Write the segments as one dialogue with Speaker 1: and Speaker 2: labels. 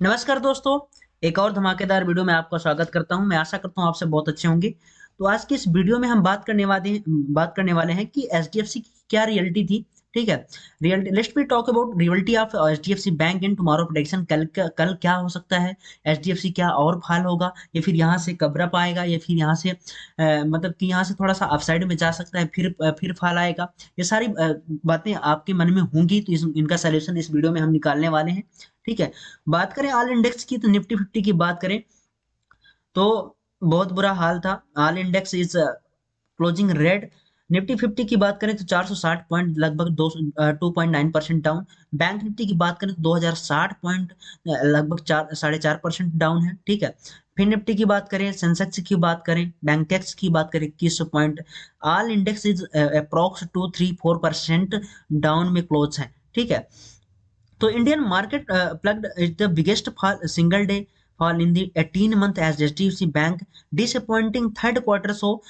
Speaker 1: नमस्कार दोस्तों, एक और धमाकेदार वीडियो में आपका स्वागत करता हूं। मैं आशा करता हूं आप सब बहुत अच्छे होंगे। तो आज की इस वीडियो में हम बात करने वाले हैं कि एचडीएफसी की क्या रियलिटी थी, ठीक है? Reality, let's be talk about reality of HDFC bank in tomorrow prediction. कल क्या हो सकता है? एचडीएफसी क्या और फाल होगा, या फिर यहाँ से कबरा पाएगा, या फिर यहाँ से मतलब कि यहाँ से थोड़ा सा अपसाइड में जा सकता है, फिर फाल आएगा। ये सारी बातें आपके मन में होंगी, तो इनका सोल्यूशन इस वीडियो में हम निकालने वाले हैं, ठीक है? बात करें ऑल इंडेक्स की, तो निफ्टी 50 की बात करें तो बहुत बुरा हाल था। All index is closing red. Nifty 50 की बात करें तो 460 पॉइंट, लगभग 2.9% डाउन। बैंक निफ्टी की बात करें तो 2060 पॉइंट, लगभग 4.5% डाउन है, ठीक है? फिर निफ्टी की बात करें, सेंसेक्स की बात करें, बैंकेक्स की बात करें 2100 point. All index is approx 2-3-4% down में क्लोज है, ठीक है? So Indian market plugged is the biggest single day fall in the 18-month as HDFC Bank disappointing third quarter so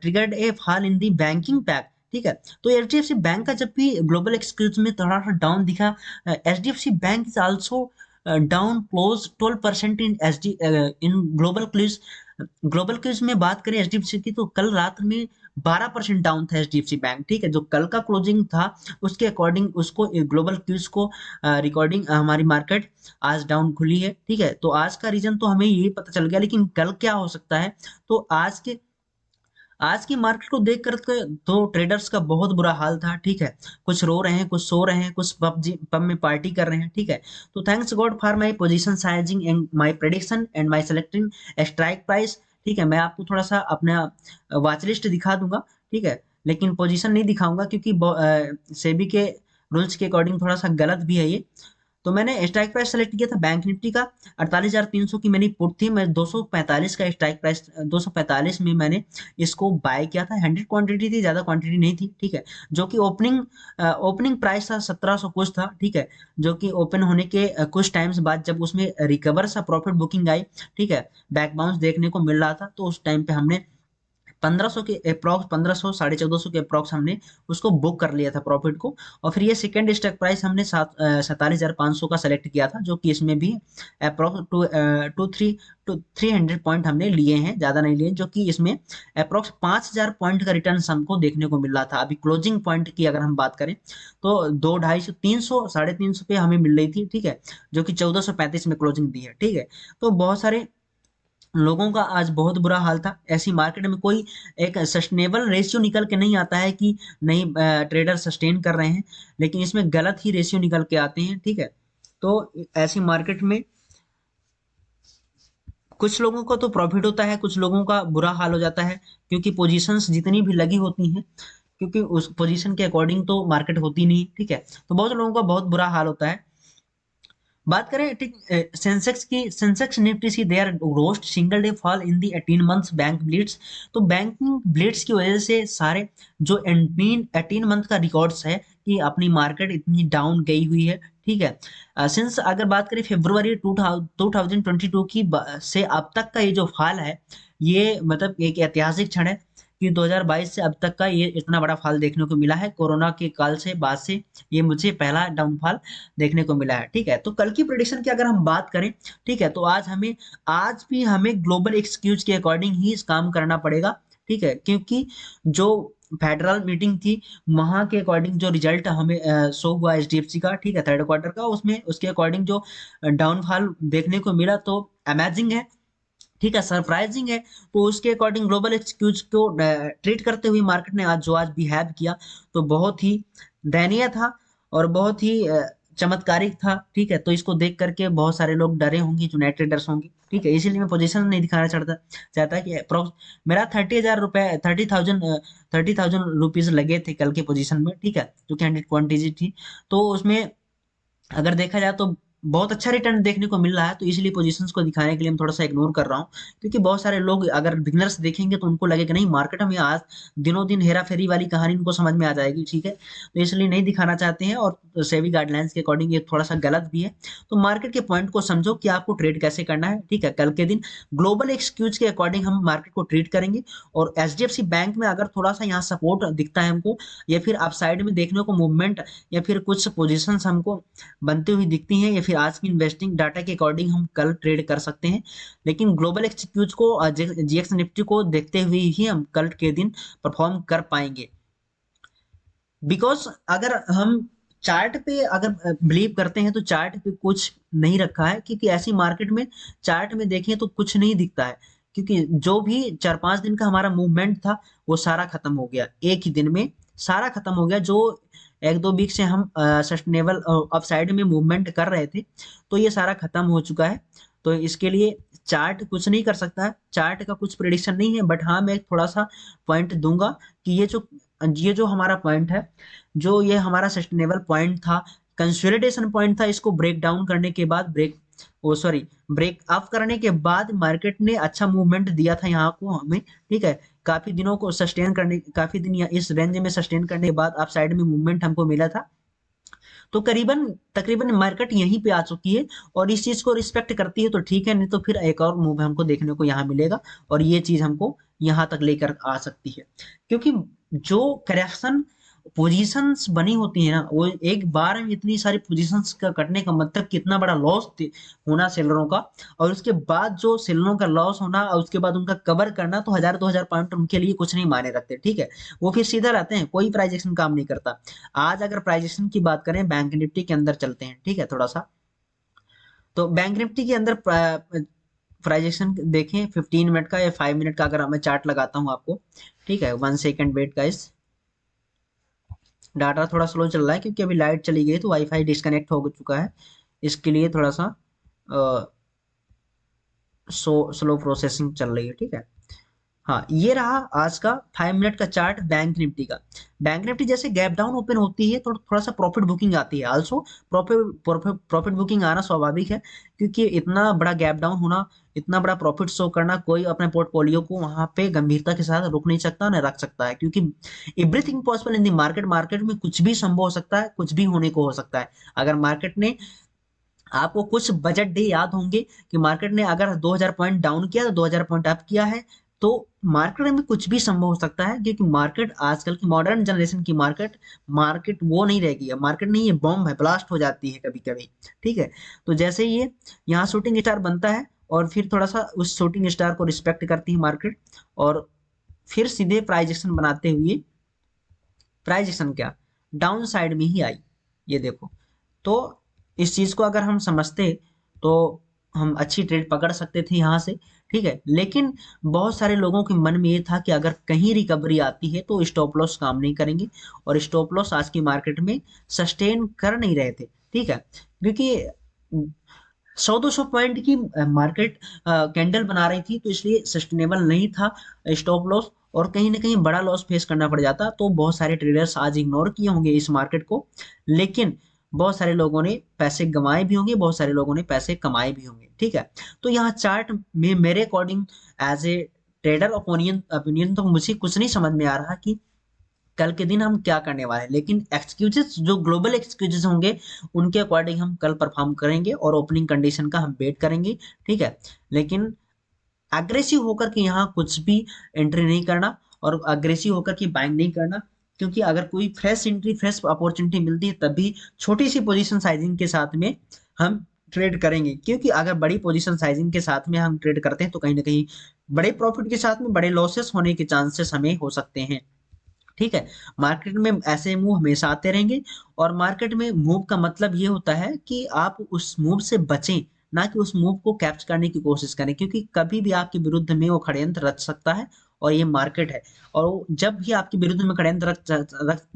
Speaker 1: triggered a fall in the banking pack. ठीक है, तो H D F C bank का जब भी global excuse में थोड़ा सा down दिखा, H D F C bank is also down close 12% in global cues में बात करें एच डी एफ सी की, तो कल रात में 12% डाउन था H D F C bank, ठीक है? जो कल का क्लोजिंग था उसके अकॉर्डिंग उसको ग्लोबल क्यूज को रिकॉर्डिंग हमारी मार्केट आज डाउन खुली है, ठीक है? तो आज का रीजन तो हमें यही पता चल गया, लेकिन कल क्या हो सकता है? तो आज की मार्केट को देख कर तो ट्रेडर्स का बहुत बुरा हाल था, ठीक है? कुछ रो रहे हैं, कुछ सो रहे हैं, कुछ पब में पार्टी कर रहे हैं, ठीक है? तो thanks God for my position sizing and my prediction and my selecting strike price, ठीक है? मैं आपको थोड़ा सा अपना वॉच लिस्ट दिखा दूंगा, ठीक है? लेकिन पोजीशन नहीं दिखाऊंगा, क्योंकि सेबी के रूल्स के अकॉर्डिंग थोड़ा सा गलत भी है ये। तो मैंने स्ट्राइक प्राइस सेलेक्ट किया था बैंक निफ्टी का 48,300 की मेरी पुट थी। मैं 245 का स्ट्राइक प्राइस, 245 में मैंने इसको बाय किया था। 100 क्वांटिटी थी, ज्यादा क्वांटिटी नहीं थी, ठीक है? जो कि ओपनिंग प्राइस था 1700 कुछ था, ठीक है? जो कि ओपन होने के कुछ टाइम्स बाद जब उसमें रिकवर सा प्रॉफिट बुकिंग आई, ठीक है, बैक बाउंस देखने को मिल रहा था, तो उस टाइम पे हमने 1500 के अप्रॉक्स, 1500 1450 के अप्रॉक्स हमने उसको बुक कर लिया था प्रॉफिट को। और फिर ये सेकंड स्टॉक प्राइस हमने 47,500 का सेलेक्ट किया था, जो कि इसमें भी approx two three to 300 point हमने लिए हैं, ज्यादा नहीं लिए, जो कि इसमें अप्रॉक्स 5000 पॉइंट का रिटर्न हमको देखने को मिल रहा था। अभी क्लोजिंग पॉइंट की अगर हम बात करें तो 2 250 300 350 पे हमें मिल रही थी, ठीक है? जो कि 1435 में क्लोजिंग दी है, ठीक है? तो बहुत सारे लोगों का आज बहुत बुरा हाल था। ऐसी मार्केट में कोई एक सस्टेनेबल रेशियो निकल के नहीं आता है कि नहीं ट्रेडर सस्टेन कर रहे हैं, लेकिन इसमें गलत ही रेशियो निकल के आते हैं, ठीक है? तो ऐसी मार्केट में कुछ लोगों को तो प्रॉफिट होता है, कुछ लोगों का बुरा हाल हो जाता है, क्योंकि पोजीशंस जितनी भी लगी होती हैं, क्योंकि उस पोजीशन के अकॉर्डिंग तो मार्केट होती नहीं, ठीक है? तो बहुत लोगों का बहुत बुरा हाल होता है। बात करें ठीक सेंसेक्स की, Sensex Nifty see their worst single day fall in the 18 months bank blitz. तो बैंकिंग ब्लिट्स की वजह से सारे जो 18 मंथ का रिकॉर्ड्स है कि अपनी मार्केट इतनी डाउन गई हुई है, ठीक है? सिंस अगर बात करें फरवरी 2022 से अब तक का ये जो फॉल है, ये मतलब एक ऐतिहासिक क्षण है कि 2022 से अब तक का ये इतना बड़ा फॉल देखने को मिला है। कोरोना के काल से बाद से ये मुझे पहला डाउनफॉल देखने को मिला है, ठीक है? तो कल की प्रेडिक्शन की अगर हम बात करें, ठीक है, तो आज भी हमें ग्लोबल एक्सक्यूज के अकॉर्डिंग ही इस काम करना पड़ेगा, ठीक है? क्योंकि जो फेडरल मीटिंग थी वहां के अकॉर्डिंग जो रिजल्ट हमें शो हुआ एचडीएफसी का, ठीक है, थर्ड क्वार्टर का, उसमें उसके अकॉर्डिंग जो डाउनफॉल देखने को मिला तो अमेजिंग है, ठीक है, सरप्राइजिंग है। तो उसके अकॉर्डिंग ग्लोबल एक्सक्यूज को ट्रीट करते हुए मार्केट ने आज बिहेव किया, तो बहुत ही दयनीय था और बहुत ही चमत्कारिक था, ठीक है? तो इसको देख करके बहुत सारे लोग डरे होंगे, जो नेट ट्रेडर्स होंगे, ठीक है? इसीलिए मैं पोजीशन नहीं दिखाना चाहता कि अप्रोक्स मेरा 30,000 रुपए, 30,000 रुपीज लगे थे कल के पोजीशन में, ठीक है? जो कि 100 क्वांटिटी थी। तो उसमें अगर देखा जाए तो बहुत अच्छा रिटर्न देखने को मिल रहा है, तो इसलिए पोजीशंस को दिखाने के लिए मैं थोड़ा सा इग्नोर कर रहा हूँ, क्योंकि बहुत सारे लोग अगर बिगनर्स देखेंगे तो उनको लगेगा नहीं, मार्केट में आज दिनों दिन हेरा फेरी वाली कहानी उनको समझ में आ जाएगी, ठीक है? तो इसलिए नहीं दिखाना चाहते हैं, और सेबी गाइडलाइंस के अकॉर्डिंग ये थोड़ा सा गलत भी है। तो मार्केट के पॉइंट को समझो कि आपको ट्रेड कैसे करना है, ठीक है? कल के दिन ग्लोबल एक्सक्यूज के अकॉर्डिंग हम मार्केट को ट्रीट करेंगे, और H D F C bank में अगर थोड़ा सा यहाँ सपोर्ट दिखता है हमको, या फिर अपसाइड में देखने को मूवमेंट, या फिर कुछ पोजिशन हमको बनती हुई दिखती हैं, या फिर आज की इन्वेस्टिंग डाटा के अकॉर्डिंग हम कल ट्रेड कर सकते हैं, लेकिन ग्लोबल एक्सक्यूज को जीएक्स निफ्टी को देखते हुए ही हम कल के दिन परफॉर्म कर पाएंगे। बिकॉज अगर हम चार्ट पे अगर बिलीव करते हैं तो चार्ट पे कुछ नहीं रखा है, क्योंकि ऐसी मार्केट में चार्ट में देखें तो कुछ नहीं दिखता है, क्योंकि जो भी 4-5 दिन का हमारा मूवमेंट था वो सारा खत्म हो गया, एक ही दिन में सारा खत्म हो गया। जो 1-2 वीक से हम सस्टेनेबल अपसाइड में मूवमेंट कर रहे थे, तो ये सारा खत्म हो चुका है। तो इसके लिए चार्ट कुछ नहीं कर सकता है, चार्ट का कुछ प्रिडिक्शन नहीं है। बट हाँ, मैं थोड़ा सा पॉइंट दूंगा कि ये जो हमारा पॉइंट है, जो ये हमारा सस्टेनेबल पॉइंट था, कंसोलिडेशन पॉइंट था, इसको ब्रेक डाउन करने के बाद ब्रेक अप करने के बाद मार्केट ने अच्छा मूवमेंट दिया था यहाँ को हमें, ठीक है। काफी दिनों को सस्टेन करने, काफी दिन इस रेंज में सस्टेन करने के बाद अप साइड में मूवमेंट हमको मिला था। तो करीबन तकरीबन मार्केट यहीं पे आ चुकी है, और इस चीज को रिस्पेक्ट करती है तो ठीक है, नहीं तो फिर एक और मूव हमको देखने को यहाँ मिलेगा, और ये चीज हमको यहाँ तक लेकर आ सकती है। क्योंकि जो करेक्शन पोजीशंस बनी होती है ना, वो एक बार में इतनी सारी पोजीशंस का कटने का मतलब कितना बड़ा लॉस होना सेलरों का, और उसके बाद जो सेलरों का लॉस होना और उसके बाद उनका कवर करना, तो 1000-2000 पॉइंट उनके लिए कुछ नहीं मायने रखते, ठीक है। वो फिर सीधा रहते हैं, कोई प्राइस एक्शन काम नहीं करता। आज अगर प्राइस एक्शन की बात करें, बैंक निफ्टी के अंदर चलते हैं, ठीक है, थोड़ा सा। तो बैंक निफ्टी के अंदर प्राइस एक्शन देखें 15 मिनट का या 5 मिनट का, अगर मैं चार्ट लगाता हूँ आपको, ठीक है। 1 सेकेंड वेट गाइस, डाटा थोड़ा स्लो चल रहा है क्योंकि अभी लाइट चली गई तो वाईफाई डिस्कनेक्ट हो चुका है, इसके लिए थोड़ा सा स्लो प्रोसेसिंग चल रही है, ठीक है। हाँ, ये रहा आज का 5 मिनट का चार्ट बैंक निफ्टी का। बैंक निफ्टी जैसे गैप डाउन ओपन होती है तो थोड़ा सा प्रॉफिट बुकिंग आती है, आल्सो प्रॉफिट बुकिंग आना स्वाभाविक है, क्योंकि इतना बड़ा गैप डाउन होना, इतना बड़ा प्रॉफिट शो करना, कोई अपने पोर्टफोलियो को वहां पे गंभीरता के साथ रुक नहीं सकता, न रख सकता है, क्योंकि everything possible in the market. Market में कुछ भी संभव हो सकता है, कुछ भी होने को हो सकता है। अगर मार्केट ने, आपको कुछ बजट डे याद होंगे कि मार्केट ने अगर 2000 पॉइंट डाउन किया तो 2000 पॉइंट अप किया है, तो मार्केट में कुछ भी संभव हो सकता है, क्योंकि मार्केट आजकल की मॉडर्न जनरेशन की मार्केट मार्केट वो नहीं रहेगी है, मार्केट नहीं, ये बॉम्ब है, ब्लास्ट हो जाती है कभी कभी, ठीक है। तो जैसे ये यहाँ शूटिंग स्टार बनता है, और फिर थोड़ा सा उस शूटिंग स्टार को रिस्पेक्ट करती है मार्केट, और फिर सीधे प्राइजेक्शन बनाते हुए, प्राइजेक्शन क्या, डाउन साइड में ही आई, ये देखो। तो इस चीज को अगर हम समझते तो हम अच्छी ट्रेड पकड़ सकते थे यहाँ से, ठीक है। लेकिन बहुत सारे लोगों के मन में ये था कि अगर कहीं रिकवरी आती है तो स्टॉप लॉस काम नहीं करेंगे, और स्टॉप लॉस आज की मार्केट में सस्टेन कर नहीं रहे थे, ठीक है। क्योंकि 100-200 पॉइंट की मार्केट कैंडल बना रही थी, तो इसलिए सस्टेनेबल नहीं था स्टॉप लॉस, और कहीं ना कहीं बड़ा लॉस फेस करना पड़ जाता। तो बहुत सारे ट्रेडर्स आज इग्नोर किए होंगे इस मार्केट को, लेकिन बहुत सारे लोगों ने पैसे गंवाए भी होंगे, बहुत सारे लोगों ने पैसे कमाए भी होंगे, ठीक है। तो यहाँ चार्ट में मेरे according, as a trader opinion opinion तो मुझे कुछ नहीं समझ में आ रहा कि कल के दिन हम क्या करने वाले हैं। लेकिन एक्सक्यूजेस, जो ग्लोबल एक्सक्यूजेस होंगे, उनके अकॉर्डिंग हम कल परफॉर्म करेंगे, और ओपनिंग कंडीशन का हम वेट करेंगे, ठीक है। लेकिन अग्रेसिव होकर के यहाँ कुछ भी एंट्री नहीं करना, और अग्रेसिव होकर के बाइंग नहीं करना, क्योंकि अगर कोई फ्रेश एंट्री, फ्रेश अपॉर्चुनिटी मिलती है, तभी छोटी सी पोजीशन साइजिंग के साथ में हम ट्रेड करेंगे। क्योंकि अगर बड़ी पोजीशन साइजिंग के साथ में हम ट्रेड करते हैं तो कहीं ना कहीं बड़े प्रॉफिट के साथ में बड़े लॉसेस होने के चांसेस हमें हो सकते हैं, ठीक है। मार्केट में ऐसे मूव हमेशा आते रहेंगे, और मार्केट में मूव का मतलब ये होता है कि आप उस मूव से बचें, ना कि उस मूव को कैप्च करने की कोशिश करें, क्योंकि कभी भी आपके विरुद्ध में वो षड्यंत्र रच सकता है, और ये मार्केट है। और जब भी आपके विरुद्ध में षड्यंत्र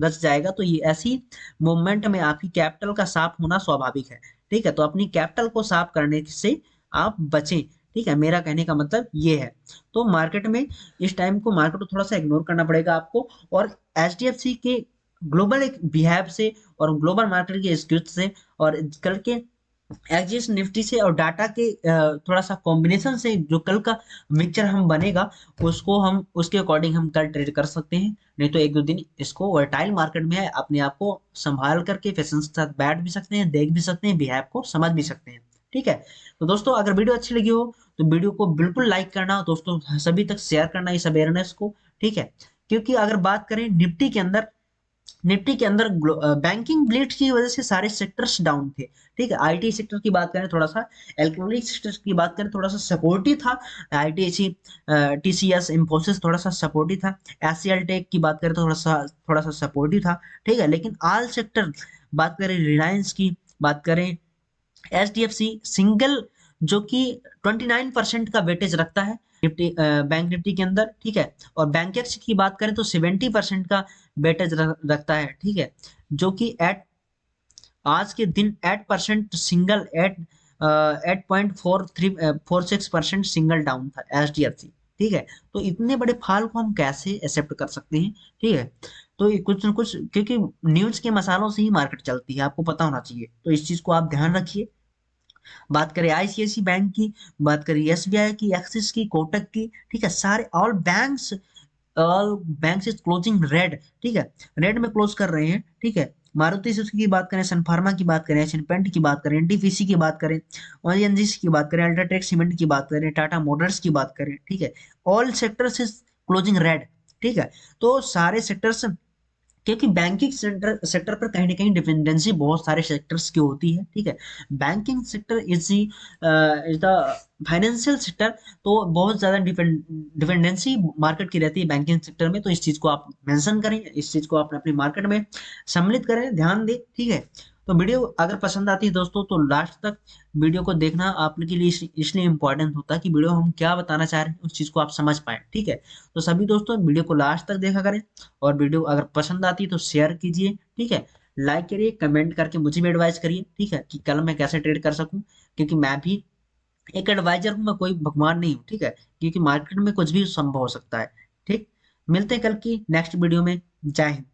Speaker 1: रच जाएगा, तो ये ऐसी मूवमेंट में आपकी कैपिटल का साफ होना स्वाभाविक है, ठीक है। तो अपनी कैपिटल को साफ करने से आप बचें, ठीक है। मेरा कहने का मतलब ये है। तो मार्केट में इस टाइम को, मार्केट को थोड़ा सा इग्नोर करना पड़ेगा आपको, और एचडीएफसी के ग्लोबल एक बिहेव से, और ग्लोबल मार्केट के स्क्यूज से, और कल के एक्जिस निफ्टी से, और डाटा के थोड़ा सा कॉम्बिनेशन से जो कल का मिक्सचर हम बनेगा, उसको हम उसके अकॉर्डिंग हम कल ट्रेड कर सकते हैं। नहीं तो 1-2 दिन इसको वर्टाइल मार्केट में है, अपने आप को संभाल करके पेशेंस के साथ बैठ भी सकते हैं, देख भी सकते हैं, बिहेव को समझ भी सकते हैं, ठीक है। तो दोस्तों, अगर वीडियो अच्छी लगी हो तो वीडियो को बिल्कुल लाइक करना, दोस्तों सभी तक शेयर करना इस अवेयरनेस को, ठीक है। क्योंकि अगर बात करें निफ्टी के अंदर, निफ्टी के अंदर बैंकिंग ब्लिट्स की वजह से सारे सेक्टर्स डाउन थे। ठीक है, आईटी सेक्टर की बात करें थोड़ा सा, इलेक्ट्रॉनिक सेक्टर की बात करें थोड़ा सा सपोर्टिव था, आईटीसी, टीसीएस, इंफोसिस थोड़ा सा सपोर्टिव था, एससीएल टेक की बात करें तो थोड़ा सा सपोर्टिव था। ठीक है, लेकिन ऑल सेक्टर, बात करें रिलायंस की, बात करें एचडीएफसी सिंगल, जो कि 29% का वेटेज रखता है निफ्टी, बैंक निफ्टी के अंदर। ठीक है, और बैंकेक्स की बात करें तो 70% का वेटेज रखता है। ठीक है, जो कि एट आज के दिन 8% सिंगल, 8.4346% सिंगल डाउन था एचडीएफसी। ठीक है, तो इतने बड़े फाल को हम कैसे एक्सेप्ट कर सकते हैं? ठीक है, तो ये कुछ न कुछ, क्योंकि न्यूज के मसालों से ही मार्केट चलती है, आपको पता होना चाहिए, तो इस चीज को आप ध्यान रखिए। बात करें आईसीआईसी बैंक की, बात करें एसबीआई की, एक्सिस की, कोटक की, ठीक है, सारे all banks is closing red. ठीक है, रेड में क्लोज कर रहे हैं। ठीक है, मारुति सुजुकी की बात करें, सन फार्मा की बात करें, एशियन पेंट की बात करें, एनटीपीसी की बात करें, ओएनजीसी की बात करें, अल्ट्राटेक सीमेंट की बात करें, टाटा मोटर्स की बात करें, ठीक है, all sectors is closing red. ठीक है, तो सारे सेक्टर्स, क्योंकि बैंकिंग सेक्टर सेक्टर पर कहीं ना कहीं डिपेंडेंसी बहुत सारे सेक्टर्स की होती है। ठीक है, banking sector is the financial sector, तो बहुत ज्यादा डिपेंडेंसी मार्केट की रहती है बैंकिंग सेक्टर में। तो इस चीज को आप मेंशन करें, इस चीज को आप अपनी मार्केट में सम्मिलित करें, ध्यान दें। ठीक है, तो वीडियो अगर पसंद आती है दोस्तों तो लास्ट तक वीडियो को देखना आपके लिए इसलिए इम्पोर्टेंट होता है कि वीडियो हम क्या बताना चाह रहे हैं उस चीज को आप समझ पाए। ठीक है, तो सभी दोस्तों वीडियो को लास्ट तक देखा करें, और वीडियो अगर पसंद आती है तो शेयर कीजिए। ठीक है, लाइक करिए, कमेंट करके मुझे भी एडवाइस करिए। ठीक है, कि कल मैं कैसे ट्रेड कर सकूं, क्योंकि मैं भी एक एडवाइजर हूं, मैं कोई भगवान नहीं हूं। ठीक है, क्योंकि मार्केट में कुछ भी संभव हो सकता है। ठीक, मिलते हैं कल की नेक्स्ट वीडियो में। जय हिंद।